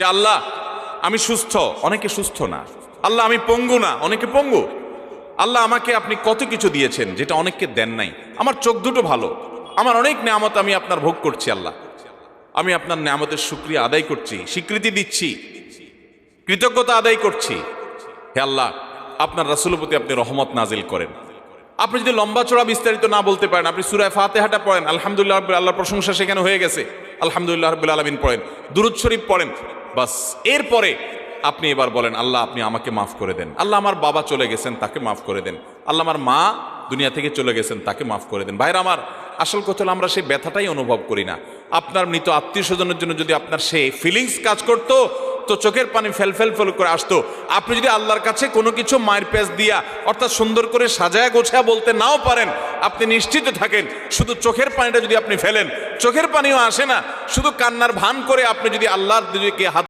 আল্লাহ আমি সুস্থ, অনেকে সুস্থ না। আল্লাহ আমি পঙ্গু না, অনেকে পঙ্গু। আল্লাহ আমাকে আপনি কত কিছু দিয়েছেন যেটা অনেককে দেন নাই। আমার চোখ দুটো ভালো, আমার অনেক নেয়ামত আমি আপনার ভোগ করছি। আল্লাহ আমি আপনার নেয়ামতের শুকরিয়া আদায় করছি, স্বীকৃতি দিচ্ছি, কৃতজ্ঞতা আদায় করছি। হে আল্লাহ, আপনার রাসূলের প্রতি আপনি রহমত নাজিল করেন। আপনি যদি লম্বা চড়া বিস্তারিত না বলতে পারেন, আপনি সূরা ফাতিহাটা পড়েন, আলহামদুলিল্লাহ রাব্বিল আল্লাহর প্রশংসা সেখানে হয়ে গেছে, আলহামদুলিল্লাহ রাব্বিল আলামিন পড়েন, দুরূদ শরীফ পড়েন, বাস। এরপরে আপনি এবার বলেন, আল্লাহ আপনি আমাকে মাফ করে দেন। আল্লাহ আমার বাবা চলে গেছেন, তাকে মাফ করে দেন। আল্লাহ আমার মা দুনিয়া থেকে চলে গেছেন, তাকে মাফ করে দেন। ভাইরা আমার, আসল কথা হলো আমরা সেই ব্যথাটাই অনুভব করি না। আপনার মৃত আত্মীয় স্বজনের জন্য যদি আপনার সেই ফিলিংস কাজ করতো, তো চোখের পানি ফেল ফেল ফেল করে আসতো। আপনি যদি আল্লাহর কাছে কোনো কিছু মায়ের পেঁচ দিয়া, অর্থাৎ সুন্দর করে সাজায়া গোছায়া বলতে নাও পারেন, আপনি নিশ্চিত থাকেন শুধু চোখের পানিটা যদি আপনি ফেলেন, চোখের পানিও আসে না, শুধু কান্নার ভান করে আপনি যদি আল্লাহর দিকে হাত